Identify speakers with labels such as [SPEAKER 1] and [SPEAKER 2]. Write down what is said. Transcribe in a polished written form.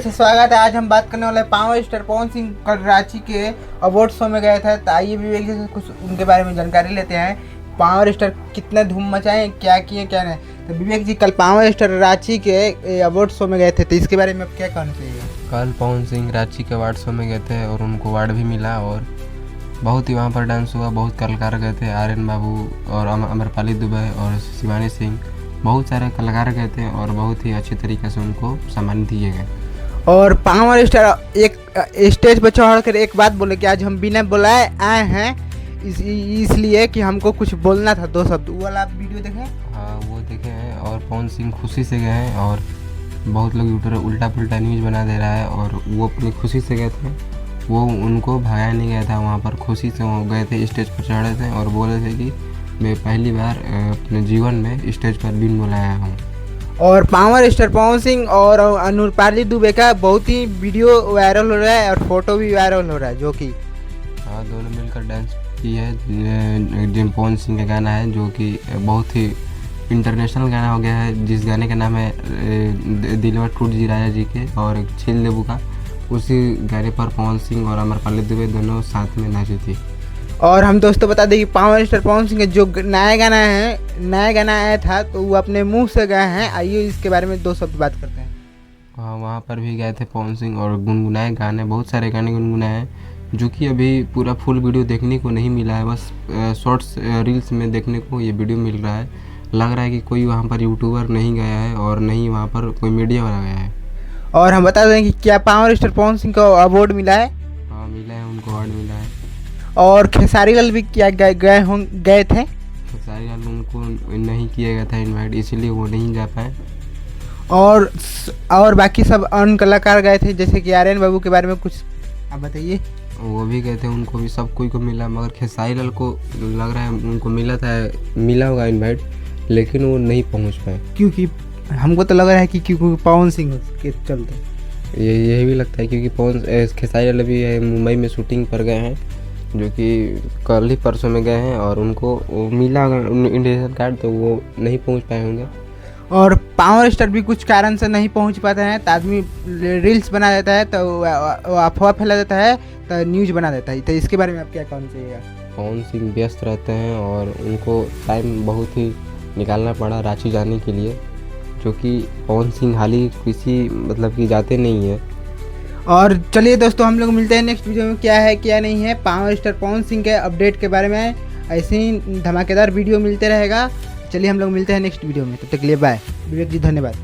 [SPEAKER 1] दोस्तों स्वागत है। आज हम बात करने वाले पावर स्टार पवन सिंह कल रांची के अवार्ड शो में गए थे। तो आइए विवेक जी से कुछ उनके बारे में जानकारी लेते हैं। पावर स्टार कितना धूम मचाए, क्या किए क्या नहीं। तो विवेक जी कल पावर स्टार रांची के अवार्ड शो में गए थे, तो इसके बारे में आप क्या कहना चाहिए?
[SPEAKER 2] कल पवन सिंह रांची के अवार्ड शो में गए थे और उनको अवार्ड भी मिला और बहुत ही वहाँ पर डांस हुआ। बहुत कलाकार गए थे, आर्यन बाबू और अमरपाली दुबे और शिवानी सिंह, बहुत सारे कलाकार गए थे और बहुत ही अच्छे तरीके से उनको सम्मानित किए गए।
[SPEAKER 1] और पावर स्टार एक स्टेज पर चढ़ कर एक बात बोले कि आज हम बिना बुलाए आए हैं इसलिए कि हमको कुछ बोलना था, 2 शब्द। वो वाला आप वीडियो देखें?
[SPEAKER 2] हाँ, वो देखे हैं। और पवन सिंह खुशी से गए हैं और बहुत लोग यूट्यूब पर उल्टा पुल्टा न्यूज़ बना दे रहा है और वो अपनी खुशी से गए थे। वो उनको भगाया नहीं गया था, वहाँ पर खुशी से वो गए थे, स्टेज पर चढ़े थे और बोले थे कि मैं पहली बार अपने जीवन में स्टेज पर बिन बुलाया हूँ।
[SPEAKER 1] और पावर स्टार पवन सिंह और अमरपाली दुबे का बहुत ही वीडियो वायरल हो रहा है और फोटो भी वायरल हो रहा है, जो कि
[SPEAKER 2] हाँ, दोनों मिलकर डांस की है। जिम पवन सिंह का गाना है जो कि बहुत ही इंटरनेशनल गाना हो गया है, जिस गाने का नाम है दिलवा टूट जी राजा जी के और छील देबू का। उसी गाने पर पवन सिंह और अमरपाली दुबे दोनों साथ में नाची थी।
[SPEAKER 1] और हम दोस्तों बता दें कि पावर स्टार पवन सिंह का जो नया गाना आया था तो वो अपने मुंह से गए हैं। आइए इसके बारे में 2 शब्द बात करते हैं।
[SPEAKER 2] हाँ, वहाँ पर भी गए थे पवन सिंह और गुनगुनाए गाने, बहुत सारे गाने गुनगुनाए हैं जो कि अभी पूरा फुल वीडियो देखने को नहीं मिला है। बस शॉर्ट्स रील्स में देखने को ये वीडियो मिल रहा है। लग रहा है कि कोई वहाँ पर यूट्यूबर नहीं गया है और नहीं वहाँ पर कोई मीडिया वाला गया है। और
[SPEAKER 1] हम बता दें कि क्या पावर स्टार पवन सिंह को अवार्ड मिला है?
[SPEAKER 2] हाँ, मिला है, उनको अवार्ड मिला है।
[SPEAKER 1] और खेसारी लाल भी क्या गए थे?
[SPEAKER 2] खेसारी लाल उनको नहीं किया गया था इनवाइट, इसलिए वो नहीं जा पाए।
[SPEAKER 1] और बाकी सब अन्य कलाकार गए थे, जैसे कि आर्यन बाबू के बारे में कुछ आप बताइए।
[SPEAKER 2] वो भी गए थे, उनको भी सब कोई को मिला, मगर खेसारी लाल को लग रहा है उनको मिला होगा इनवाइट, लेकिन वो नहीं पहुंच पाए।
[SPEAKER 1] क्योंकि हमको तो लग रहा है कि क्योंकि पवन सिंह के चलते।
[SPEAKER 2] यही भी लगता है क्योंकि खेसारी लाल भी मुंबई में शूटिंग पर गए हैं, जो कि कल ही परसों में गए हैं और उनको मिला इन्विटेशन कार्ड, तो वो नहीं पहुंच पाए होंगे।
[SPEAKER 1] और पावर स्टार भी कुछ कारण से नहीं पहुंच पाते हैं, तो आदमी रील्स बना देता है, तो अफवाह फैला देता है, तो न्यूज़ बना देता है। तो इसके बारे में आप क्या कहना चाहिएगा?
[SPEAKER 2] पवन सिंह व्यस्त रहते हैं और उनको टाइम बहुत ही निकालना पड़ा रांची जाने के लिए, जो कि पवन सिंह हाल ही किसी मतलब कि जाते नहीं है।
[SPEAKER 1] और चलिए दोस्तों, हम लोग मिलते हैं नेक्स्ट वीडियो में। क्या है क्या नहीं है पावर स्टार पवन सिंह के अपडेट के बारे में ऐसे ही धमाकेदार वीडियो मिलते रहेगा। चलिए हम लोग मिलते हैं नेक्स्ट वीडियो में, तब तक के लिए बाय। विवेक जी धन्यवाद।